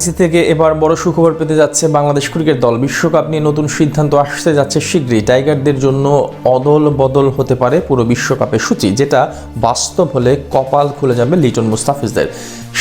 ICC থেকে এবার বড় সুখবর পেতে যাচ্ছে বাংলাদেশ ক্রিকেট দল। বিশ্বকাপ নিয়ে নতুন সিদ্ধান্ত আসতে যাচ্ছে শীঘ্রই। টাইগারদের জন্য অদল বদল হতে পারে পুরো বিশ্বকাপের সূচি, যেটা বাস্তব হলে কপাল খুলে যাবে লিটন মুস্তাফিজদের।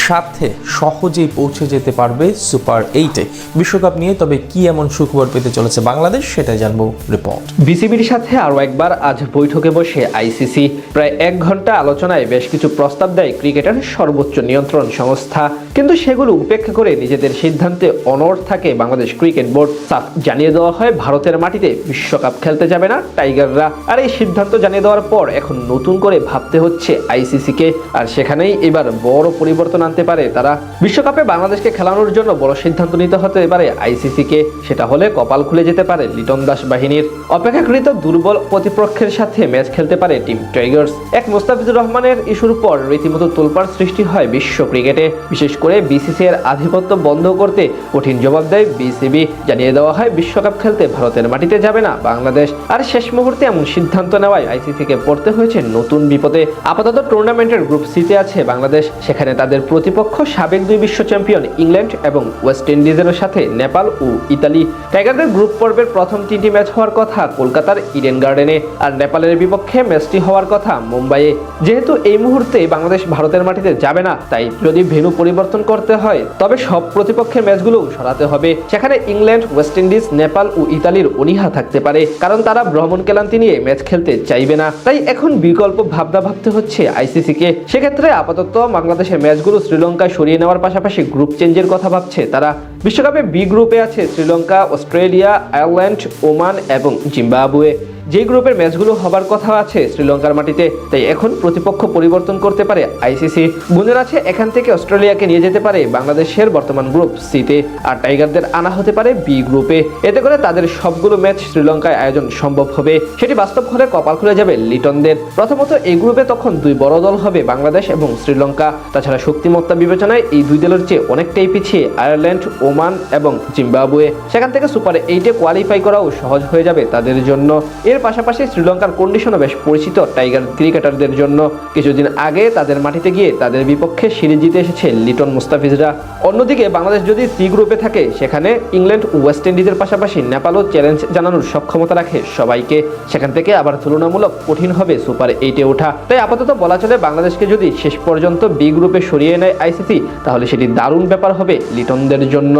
সাথে সহজেই পৌঁছে যেতে পারবে সুপার 8-এ বিশ্বকাপ নিয়ে। তবে কি এমন সুখবর পেতে চলেছে বাংলাদেশ, সেটাই জানবো রিপোর্ট। বিসিবির সাথে আরও একবার আজ বৈঠকে বসে আইসিসি। প্রায় 1 ঘন্টা আলোচনায় বেশ কিছু প্রস্তাব দেয় ক্রিকেটের সর্বোচ্চ নিয়ন্ত্রণ সংস্থা, কিন্তু সেগুলো উপেক্ষা করে নিজেদের সিদ্ধান্তে অনড় থাকে বাংলাদেশ ক্রিকেট বোর্ড। সাফ জানিয়ে দেওয়া হয় ভারতের মাটিতে বিশ্বকাপ খেলতে যাবে না টাইগাররা। আর এই সিদ্ধান্ত জানিয়ে দেওয়ার পর এখন নতুন করে ভাবতে হচ্ছে আইসিসিকে, আর সেখানেই এবার বড় পরিবর্তন আনতে পারে তারা। বিশ্বকাপে বাংলাদেশকে খেলানোর জন্য বড় সিদ্ধান্ত নিতে হতে পারে আইসিসিকে। সেটা হলে কপাল খুলে যেতে পারে লিটন দাস বাহিনীর। অপেক্ষাকৃত দুর্বল প্রতিপক্ষের সাথে ম্যাচ খেলতে পারে টিম টাইগার্স। এক মুস্তাফিজুর রহমানের ইস্যুর পর রীতিমতো তোলপাড় সৃষ্টি হয় বিশ্ব ক্রিকেটে। বিশেষ করে বিসিসি এর আধিপত্য বন্ধ করতে কঠিন জবাব দেয় বিসিবি। জানিয়ে দেওয়া হয় বিশ্বকাপ খেলতে ভারতের মাটিতে যাবে না বাংলাদেশ। আর শেষ মুহূর্তে এমন সিদ্ধান্ত নেওয়ায় আইসিসিকে পড়তে হয়েছে নতুন বিপদে। আপাতত টুর্নামেন্টের গ্রুপ সিতে আছে বাংলাদেশ। সেখানে তাদের প্রতিপক্ষ সাবেক 2 বিশ্ব চ্যাম্পিয়ন ইংল্যান্ড এবং ওয়েস্ট ইন্ডিজের সাথে নেপাল ও ইতালি। টাইগারদের গ্রুপ পর্বের প্রথম 3টি ম্যাচ হওয়ার কথা কলকাতার ইডেন গার্ডেনে, আর নেপালের বিপক্ষে ম্যাচটি হওয়ার কথা মুম্বাইয়ে। যেহেতু এই মুহূর্তে বাংলাদেশ ভারতের মাটিতে যাবে না, তাই যদি ভেন্যু পরিবর্তন করতে হয় তবে সব প্রতিপক্ষের ম্যাচগুলো সরাতে হবে। সেখানে ইংল্যান্ড, ওয়েস্ট ইন্ডিজ, নেপাল ও ইতালির অনীহা থাকতে পারে, কারণ তারা ভ্রমণ ক্লান্তি নিয়ে ম্যাচ খেলতে চাইবে না। তাই এখন বিকল্প ভাবতে হচ্ছে আইসিসিকে। সেক্ষেত্রে আপাতত বাংলাদেশের ম্যাচগুলো শ্রীলঙ্কায় সরিয়ে নেওয়ার পাশাপাশি গ্রুপ চেঞ্জের কথা ভাবছে তারা। বিশ্বকাপে বি গ্রুপে আছে শ্রীলঙ্কা, অস্ট্রেলিয়া, আয়ারল্যান্ড, ওমান এবং জিম্বাবুয়ে। যে গ্রুপের ম্যাচগুলো হবার কথা আছে শ্রীলঙ্কার মাটিতে, তাই এখন প্রতিপক্ষ পরিবর্তন করতে পারে আইসিসি। গুঞ্জন আছে এখান থেকে অস্ট্রেলিয়াকে নিয়ে যেতে পারে বাংলাদেশের বর্তমান গ্রুপ সিতে, আর টাইগারদের আনা হতে পারে বি গ্রুপে। এতে করে তাদের সবগুলো ম্যাচ শ্রীলঙ্কায় আয়োজন সম্ভব হবে। সেটি বাস্তব হলে কপাল খুলে যাবে লিটনদের। প্রথমত এই গ্রুপে তখন 2 বড় দল হবে বাংলাদেশ এবং শ্রীলঙ্কা। তাছাড়া শক্তিমত্তা বিবেচনায় এই 2 দলের চেয়ে অনেকটাই পিছিয়ে আয়ারল্যান্ড, ওমান এবং জিম্বাবুয়ে। সেখান থেকে সুপার 8-এ কোয়ালিফাই করাও সহজ হয়ে যাবে তাদের জন্য। এর পাশাপাশি শ্রীলঙ্কার কন্ডিশনও বেশ পরিচিত টাইগার ক্রিকেটারদের জন্য। কিছুদিন আগে তাদের মাটিতে গিয়ে তাদের বিপক্ষে সিরিজ জিতে এসেছে লিটন মুস্তাফিজরা। অন্যদিকে বাংলাদেশ যদি সি গ্রুপে থাকে, সেখানে ইংল্যান্ড ও ওয়েস্ট ইন্ডিজের পাশাপাশি নেপালও চ্যালেঞ্জ জানানোর সক্ষমতা রাখে সবাইকে। সেখান থেকে আবার তুলনামূলক কঠিন হবে সুপার 8-এ ওঠা। তাই আপাতত বলা চলে বাংলাদেশকে যদি শেষ পর্যন্ত বি গ্রুপে সরিয়ে নেয় আইসিসি, তাহলে সেটি দারুণ ব্যাপার হবে লিটনদের জন্য।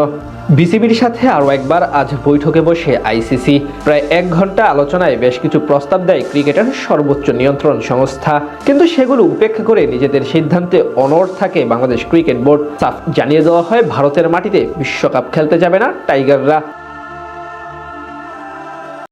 বিসিবির সাথে আরও একবার আজ বৈঠকে বসে আইসিসি। প্রায় 1 ঘন্টা আলোচনায় বেশ কিছু প্রস্তাব দেয় ক্রিকেটের সর্বোচ্চ নিয়ন্ত্রণ সংস্থা, কিন্তু সেগুলো উপেক্ষা করে নিজেদের সিদ্ধান্তে অনড় থাকে বাংলাদেশ ক্রিকেট বোর্ড। সাফ জানিয়ে দেওয়া হয় ভারতের মাটিতে বিশ্বকাপ খেলতে যাবে না টাইগাররা।